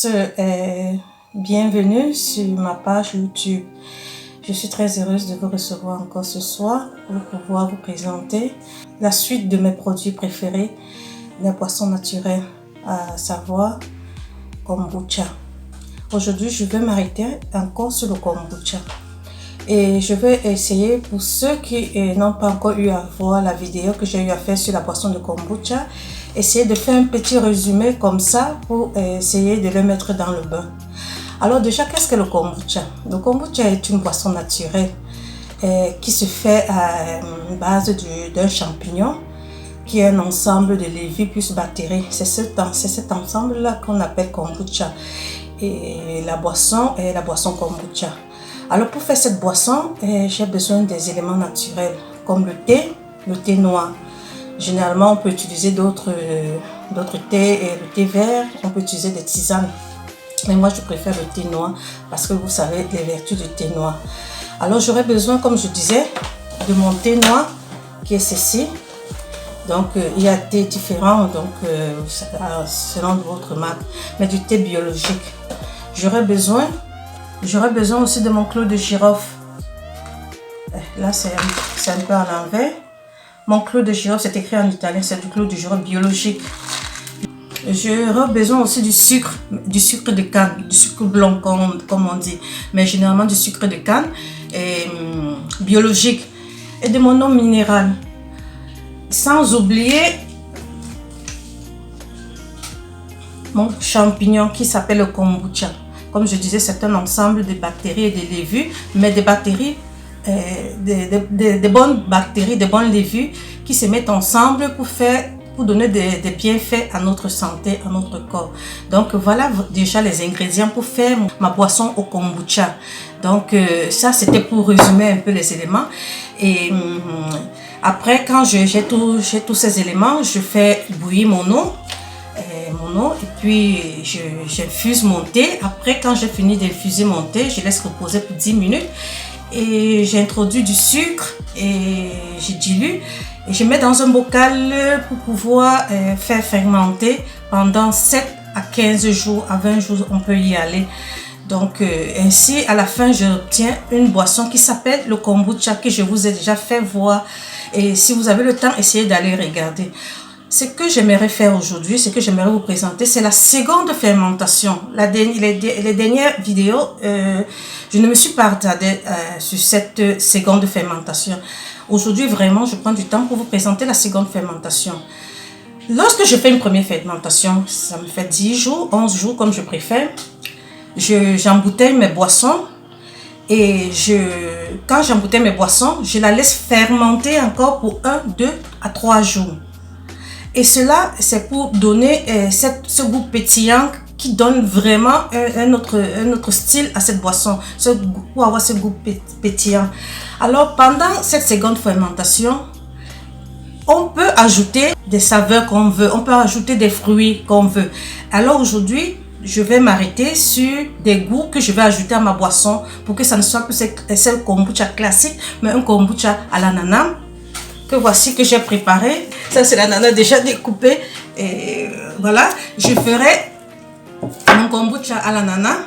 tous et bienvenue sur ma page YouTube. Je suis très heureuse de vous recevoir encore ce soir pour pouvoir vous présenter la suite de mes produits préférés, les boissons naturelles, à savoir kombucha. Aujourd'hui, je vais m'arrêter encore sur le kombucha. Et je vais essayer, pour ceux qui n'ont pas encore eu à voir la vidéo que j'ai eu à faire sur la boisson de kombucha, essayer de faire un petit résumé comme ça pour essayer de le mettre dans le bain. Alors déjà, qu'est-ce que le kombucha? Le kombucha est une boisson naturelle qui se fait à base d'un champignon qui est un ensemble de lévules plus bactéries. C'est cet ensemble-là qu'on appelle kombucha. Et la boisson est la boisson kombucha. Alors pour faire cette boisson, j'ai besoin des éléments naturels comme le thé noir. Généralement, on peut utiliser d'autres thés, et le thé vert, on peut utiliser des tisanes. Mais moi, je préfère le thé noir parce que vous savez les vertus du thé noir. Alors j'aurais besoin, comme je disais, de mon thé noir qui est ceci. Donc il y a des thés différents, donc selon votre marque, mais du thé biologique. J'aurais besoin aussi de mon clou de girofle. Là, c'est un peu à l'envers. Mon clou de girofle, c'est écrit en italien, c'est du clou de girofle biologique. J'aurais besoin aussi du sucre de canne, du sucre blanc comme on dit, mais généralement du sucre de canne biologique et de mon eau minérale. Sans oublier mon champignon qui s'appelle le kombucha. Comme je disais, c'est un ensemble de bactéries et de lévules, mais des bactéries, des bonnes bactéries, des bonnes lévules qui se mettent ensemble pour donner des bienfaits à notre santé, à notre corps. Donc voilà déjà les ingrédients pour faire ma boisson au kombucha. Donc ça, c'était pour résumer un peu les éléments. Et après, quand j'ai tous ces éléments, je fais bouillir mon eau et puis j'infuse mon thé. Après, quand j'ai fini d'infuser mon thé, je laisse reposer pour 10 minutes et j'introduis du sucre et je dilue et je mets dans un bocal pour pouvoir faire fermenter pendant 7 à 15 jours, à 20 jours, on peut y aller. Donc ainsi, à la fin, j'obtiens une boisson qui s'appelle le kombucha que je vous ai déjà fait voir. Et si vous avez le temps, essayez d'aller regarder. Ce que j'aimerais faire aujourd'hui, ce que j'aimerais vous présenter, c'est la seconde fermentation. Les dernières vidéos, je ne me suis pas attardée sur cette seconde fermentation. Aujourd'hui, vraiment, je prends du temps pour vous présenter la seconde fermentation. Lorsque je fais une première fermentation, ça me fait 10 jours, 11 jours, comme je préfère. J'embouteille mes boissons. Et quand j'embouteille mes boissons, je la laisse fermenter encore pour 1, 2 à 3 jours. Et cela, c'est pour donner ce goût pétillant qui donne vraiment un autre style à cette boisson, pour avoir ce goût pétillant. Alors, pendant cette seconde fermentation, on peut ajouter des saveurs qu'on veut, on peut ajouter des fruits qu'on veut. Alors aujourd'hui, je vais m'arrêter sur des goûts que je vais ajouter à ma boisson pour que ça ne soit plus celle kombucha classique, mais un kombucha à l'ananas que voici que j'ai préparé. Ça, c'est l'ananas déjà découpé. Et voilà, je ferai mon kombucha à l'ananas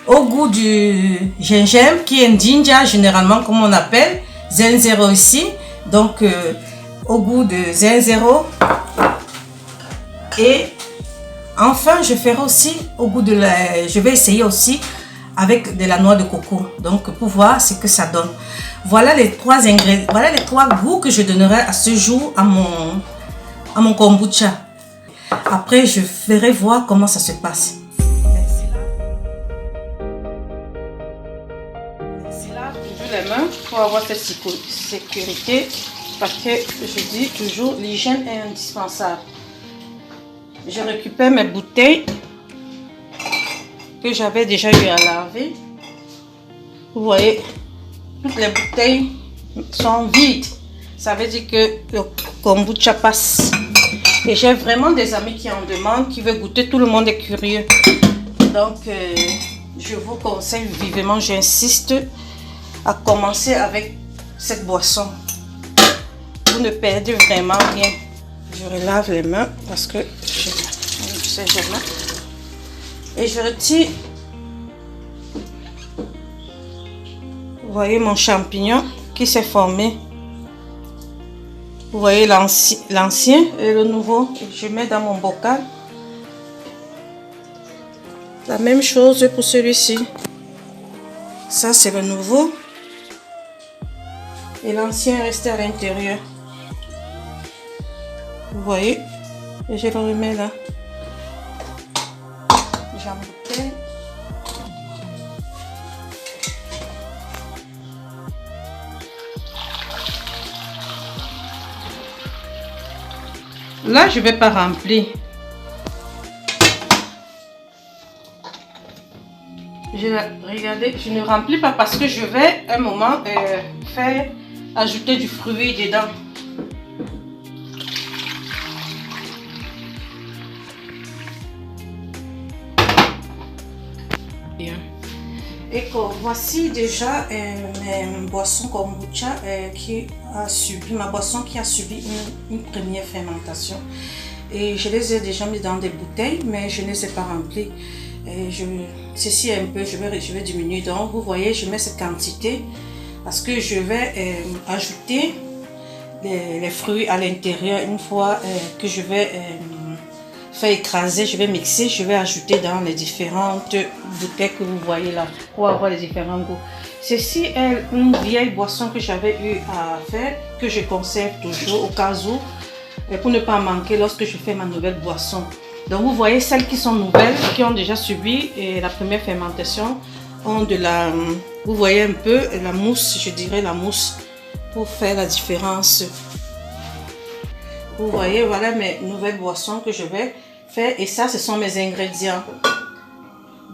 au goût du gingembre qui est ginger généralement comme on appelle, zenzero ici. Donc au goût de zenzero. Et enfin, je ferai aussi au goût de je vais essayer aussi avec de la noix de coco. Donc pour voir ce que ça donne. Voilà les 3 ingrédients, voilà les 3 goûts que je donnerai à ce jour à mon kombucha. Après, je ferai voir comment ça se passe. Merci là, toujours les mains pour avoir cette sécurité parce que je dis toujours l'hygiène est indispensable. Je récupère mes bouteilles que j'avais déjà eu à laver. Vous voyez, toutes les bouteilles sont vides. Ça veut dire que le kombucha passe. Et j'ai vraiment des amis qui en demandent, qui veulent goûter. Tout le monde est curieux. Donc, je vous conseille vivement, j'insiste, à commencer avec cette boisson. Vous ne perdez vraiment rien. Je relave les mains parce que sait jamais. Et je retire. Vous voyez mon champignon qui s'est formé. Vous voyez l'ancien et le nouveau. Je mets dans mon bocal. La même chose pour celui-ci. Ça, c'est le nouveau. Et l'ancien est resté à l'intérieur. Vous voyez? Et je le remets là. J'embouteille. Là, je ne vais pas remplir. Regardez, je ne remplis pas parce que je vais un moment faire ajouter du fruit dedans. Bien. Et voici déjà mes boissons kombucha ma boisson qui a subi une première fermentation. Et je les ai déjà mis dans des bouteilles, mais je ne les ai pas remplies. Ceci un peu, je vais diminuer. Donc vous voyez, je mets cette quantité parce que je vais ajouter les fruits à l'intérieur. Une fois que je vais faire écraser, je vais mixer, je vais ajouter dans les différentes bouteilles que vous voyez là pour avoir les différents goûts. Ceci est une vieille boisson que j'avais eu à faire, que je conserve toujours au cas où, pour ne pas manquer lorsque je fais ma nouvelle boisson. Donc vous voyez, celles qui sont nouvelles, qui ont déjà subi la première fermentation, ont de la, vous voyez un peu la mousse, je dirais la mousse, pour faire la différence. Vous voyez, voilà mes nouvelles boissons que je vais faire. Et ça, ce sont mes ingrédients.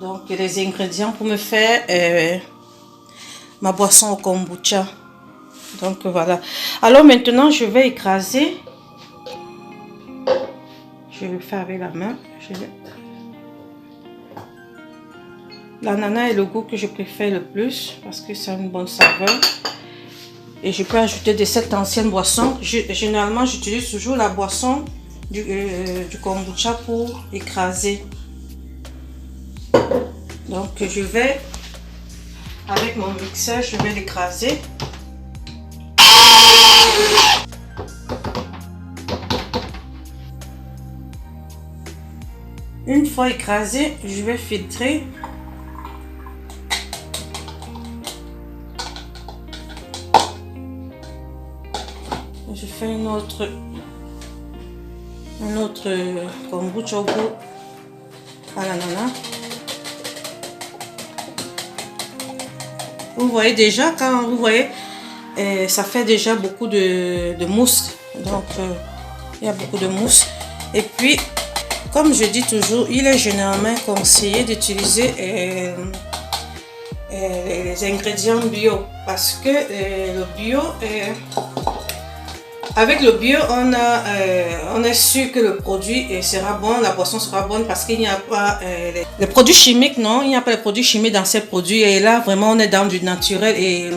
Donc les ingrédients pour me faire ma boisson au kombucha. Donc voilà. Alors maintenant, je vais écraser. Je vais le faire avec la main. L'ananas est le goût que je préfère le plus parce que c'est une bonne saveur. Et je peux ajouter de cette ancienne boisson. Généralement, j'utilise toujours la boisson du kombucha pour écraser. Donc je vais, avec mon mixeur, je vais l'écraser. Une fois écrasé, je vais filtrer. Je fais un autre kombucha au goût à l'ananas. Vous voyez déjà, quand vous voyez, ça fait déjà beaucoup de mousse. Donc, il y a beaucoup de mousse. Et puis, comme je dis toujours, il est généralement conseillé d'utiliser les ingrédients bio. Parce que le bio, avec le bio, on est sûr que le produit sera bon, la boisson sera bonne parce qu'il n'y a pas les produits chimiques, non, il n'y a pas de produits chimiques dans ces produits. Et là, vraiment, on est dans du naturel et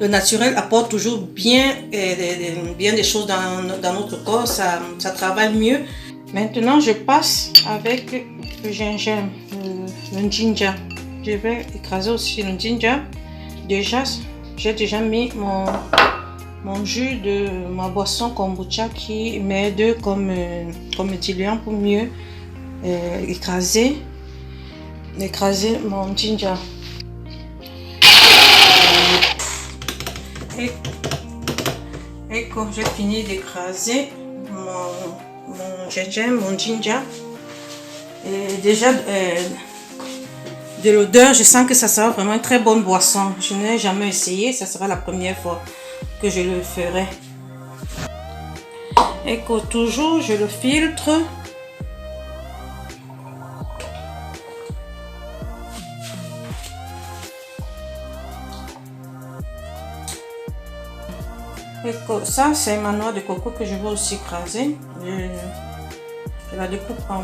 le naturel apporte toujours bien des choses dans notre corps, ça travaille mieux. Maintenant, je passe avec le gingembre, le ginger. Je vais écraser aussi le ginger. Déjà, j'ai déjà mis mon jus de ma boisson kombucha qui m'aide comme diluant pour mieux écraser mon ginger. Et quand j'ai fini d'écraser mon gingembre, mon ginger, et déjà de l'odeur, je sens que ça sera vraiment une très bonne boisson. Je n'ai jamais essayé, ça sera la première fois que je le ferai. Et que toujours je le filtre. Et que ça, c'est ma noix de coco que je vais aussi écraser. Je la découpe en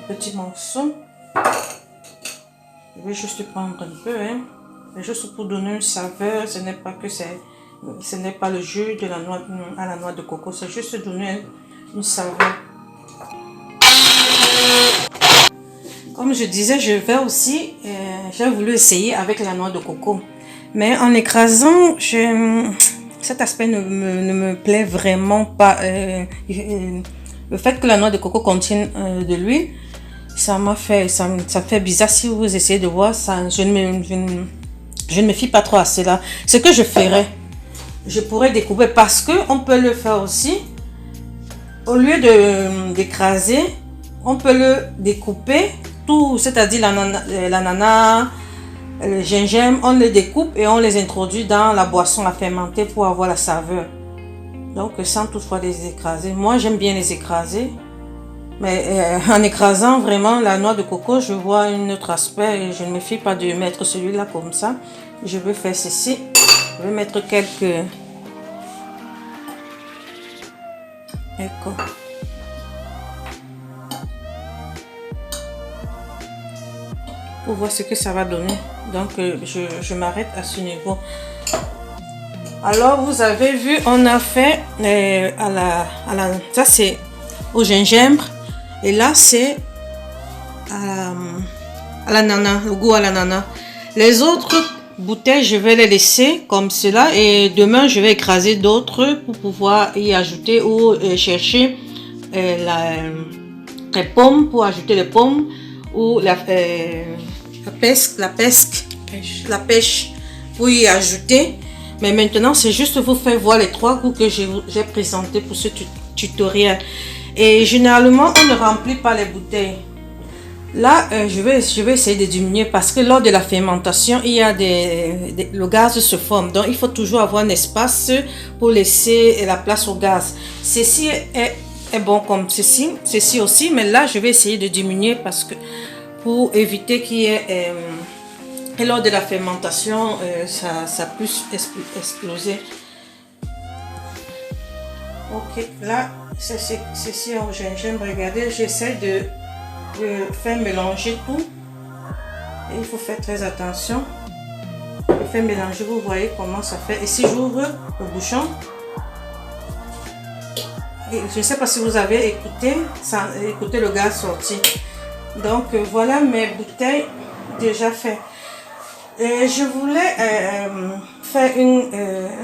petits morceaux. Je vais juste prendre un peu, hein, juste pour donner une saveur. Ce n'est pas que ce n'est pas le jus de la noix à la noix de coco, c'est juste donner une saveur. Comme je disais, je vais aussi, j'ai voulu essayer avec la noix de coco. Mais en écrasant, cet aspect ne me plaît vraiment pas. Le fait que la noix de coco contienne de l'huile, ça fait bizarre. Si vous essayez de voir, ça, je ne me fie pas trop à cela. Ce que je ferais, je pourrais découper parce que on peut le faire aussi. Au lieu d'écraser, on peut le découper tout, c'est-à-dire l'ananas, le gingembre, on les découpe et on les introduit dans la boisson à fermenter pour avoir la saveur. Donc sans toutefois les écraser. Moi j'aime bien les écraser. Mais en écrasant vraiment la noix de coco, je vois un autre aspect et je ne me fie pas de mettre celui-là comme ça. Je vais faire ceci. Je vais mettre quelques... D'accord. Pour voir ce que ça va donner. Donc je m'arrête à ce niveau. Alors vous avez vu, on a fait ça c'est au gingembre et là c'est à l'ananas, le goût à l'ananas. Les autres bouteilles je vais les laisser comme cela et demain je vais écraser d'autres pour pouvoir y ajouter ou chercher les pommes pour ajouter les pommes ou la pêche pour y ajouter. Mais maintenant c'est juste vous faire voir les 3 goûts que j'ai présentés pour ce tutoriel. Et généralement on ne remplit pas les bouteilles. Là je vais essayer de diminuer parce que lors de la fermentation il y a le gaz se forme, donc il faut toujours avoir un espace pour laisser la place au gaz. Ceci est bon comme ceci aussi, mais là je vais essayer de diminuer parce que pour éviter qu'il y ait et lors de la fermentation ça puisse exploser. Ok, là ceci au gingembre, regardez, j'essaie de faire mélanger tout et il faut faire très attention. Je fais mélanger, vous voyez comment ça fait. Et si j'ouvre le bouchon, et je ne sais pas si vous avez écouté le gaz sorti. Donc voilà mes bouteilles déjà faites. Et je voulais faire une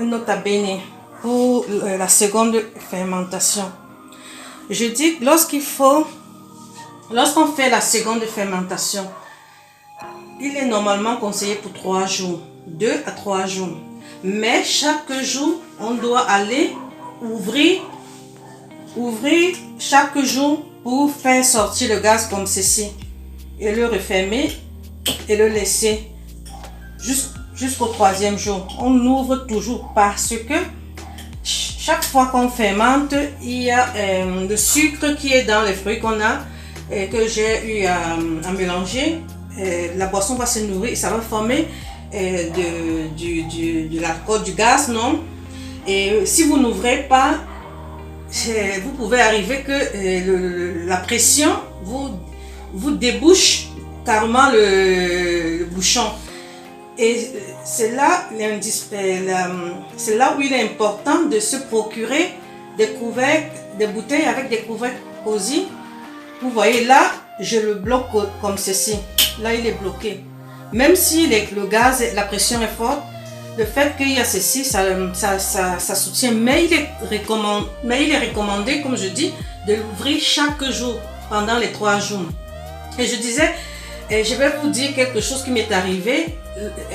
nota bene pour la seconde fermentation. Je dis lorsqu'on fait la seconde fermentation, il est normalement conseillé pour 3 jours, 2 à 3 jours. Mais chaque jour, on doit aller ouvrir chaque jour pour faire sortir le gaz comme ceci. Et le refermer et le laisser jusqu'au 3e jour. On ouvre toujours parce que chaque fois qu'on fermente, il y a le sucre qui est dans les fruits qu'on a et que j'ai eu à mélanger. La boisson va se nourrir et ça va former de l'alcool, du gaz, non? Et si vous n'ouvrez pas, vous pouvez arriver que la pression vous débouche carrément le bouchon. Et c'est là où il est important de se procurer des couvercles, des bouteilles avec des couvercles cosy. Vous voyez là, je le bloque comme ceci. Là, il est bloqué. Même si le gaz, la pression est forte, le fait qu'il y a ceci, ça soutient. Mais il est recommandé, comme je dis, de l'ouvrir chaque jour pendant les 3 jours. Et je disais, je vais vous dire quelque chose qui m'est arrivé.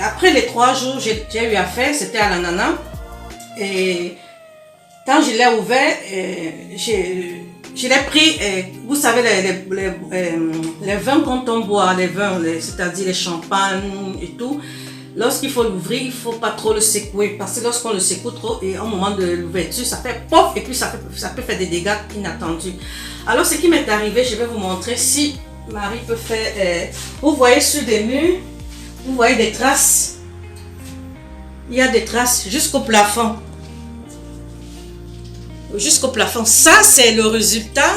Après les 3 jours, j'ai eu à faire, c'était à l'ananas. Et quand je l'ai ouvert, je l'ai pris, vous savez, les vins quand on boit, les vins, c'est-à-dire les champagnes et tout. Lorsqu'il faut l'ouvrir, il ne faut pas trop le secouer. Parce que lorsqu'on le secoue trop, et au moment de l'ouverture, ça fait pof et puis ça peut faire des dégâts inattendus. Alors ce qui m'est arrivé, je vais vous montrer si Marie peut faire. Vous voyez sur des murs, vous voyez des traces. Il y a des traces jusqu'au plafond. Jusqu'au plafond. Ça, c'est le résultat.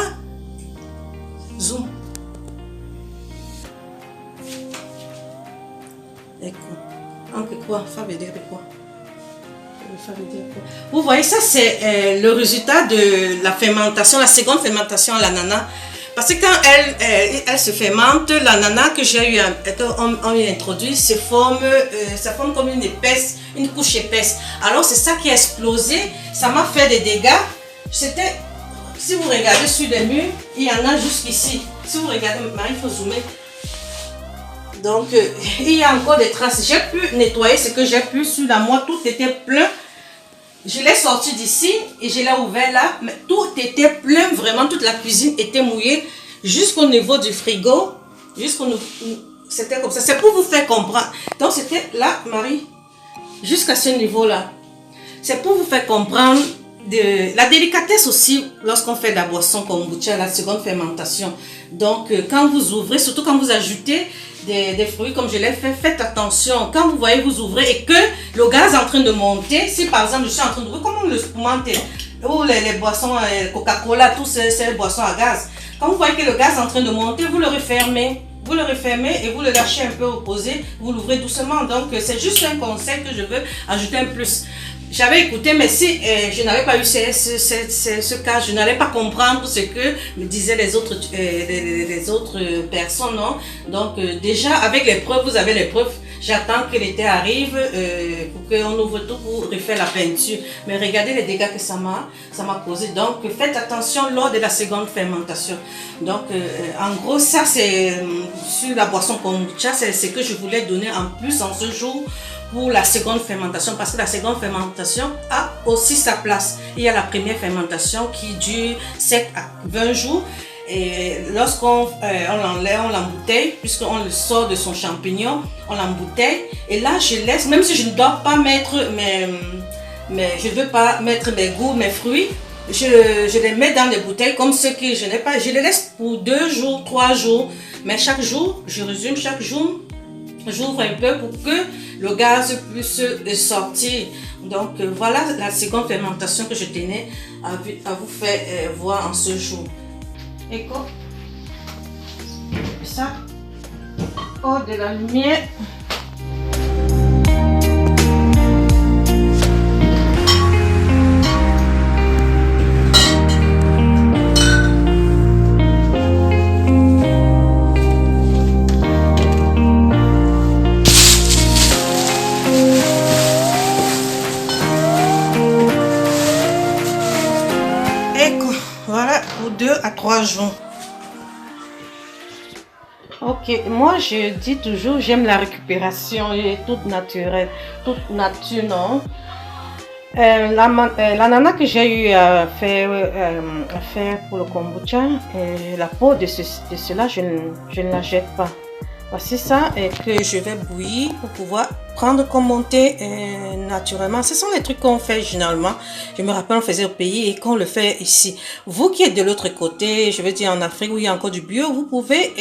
Zoom. Écoute. Donc quoi? Ça veut dire quoi? Vous voyez, ça c'est le résultat de la fermentation, la seconde fermentation à l'ananas. Parce que quand elle se fermente, l'ananas que j'ai eu, on y introduit, ça forme comme une couche épaisse. Alors c'est ça qui a explosé, ça m'a fait des dégâts. C'était, si vous regardez sur les murs, il y en a jusqu'ici. Si vous regardez, il faut zoomer. Donc il y a encore des traces. J'ai pu nettoyer ce que j'ai pu sur la moite, tout était plein. Je l'ai sorti d'ici et je l'ai ouvert là, mais tout était plein, vraiment toute la cuisine était mouillée jusqu'au niveau du frigo, c'était comme ça, c'est pour vous faire comprendre. Donc c'était là, Marie, jusqu'à ce niveau-là. C'est pour vous faire comprendre de la délicatesse aussi lorsqu'on fait de la boisson kombucha, la seconde fermentation. Donc quand vous ouvrez, surtout quand vous ajoutez des fruits comme je l'ai fait, faites attention. Quand vous voyez, vous ouvrez et que le gaz est en train de monter, si par exemple je suis en train d'ouvrir, comment le spumante ou les boissons Coca-Cola, toutes ces boissons à gaz, quand vous voyez que le gaz est en train de monter, vous le refermez. Vous le refermez et vous le lâchez un peu opposé, vous l'ouvrez doucement. Donc c'est juste un conseil que je veux ajouter un plus. J'avais écouté, mais si je n'avais pas eu ce cas, je n'allais pas comprendre ce que me disaient les autres personnes. Non? Donc déjà, avec les preuves, vous avez les preuves. J'attends que l'été arrive pour qu'on ouvre tout pour refaire la peinture. Mais regardez les dégâts que ça m'a causé. Donc faites attention lors de la seconde fermentation. Donc en gros, ça c'est sur la boisson kombucha, c'est ce que je voulais donner en plus en ce jour pour la seconde fermentation, parce que la seconde fermentation a aussi sa place. Il y a la première fermentation qui dure 7 à 20 jours. Et lorsqu'on l'enlève, on l'embouteille, puisqu'on le sort de son champignon, on l'embouteille. Et là, je laisse, même si je ne dois pas mettre je ne veux pas mettre mes goûts, mes fruits, je les mets dans les bouteilles comme ceux que je n'ai pas. Je les laisse pour 2 jours, 3 jours. Mais chaque jour, je résume, chaque jour, j'ouvre un peu pour que le gaz puisse sortir. Donc voilà la seconde fermentation que je tenais à vous faire voir en ce jour. Et quoi ça, oh, de la lumière. Voilà, pour 2 à 3 jours. Ok, moi je dis toujours, j'aime la récupération, elle est toute naturelle, toute nature, non? L'ananas que j'ai eu à faire pour le kombucha, la peau de cela, je ne la jette pas. Voici ça que je vais bouillir pour pouvoir prendre comme monter naturellement. Ce sont les trucs qu'on fait généralement. Je me rappelle, on faisait au pays et qu'on le fait ici. Vous qui êtes de l'autre côté, je veux dire en Afrique où il y a encore du bio, vous pouvez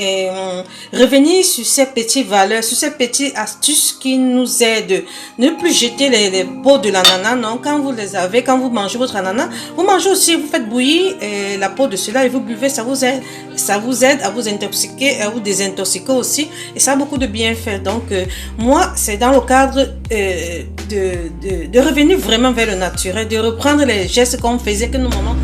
revenir sur ces petites valeurs, sur ces petites astuces qui nous aident. Ne plus jeter les peaux de l'ananas, non. Quand vous les avez, quand vous mangez votre ananas, vous mangez aussi, vous faites bouillir la peau de cela et vous buvez, ça vous aide à vous intoxiquer, à vous désintoxiquer aussi. Et ça a beaucoup de bienfaits. Donc, moi, c'est dans le cadre de revenir vraiment vers le naturel, de reprendre les gestes qu'on faisait, que nous, maman,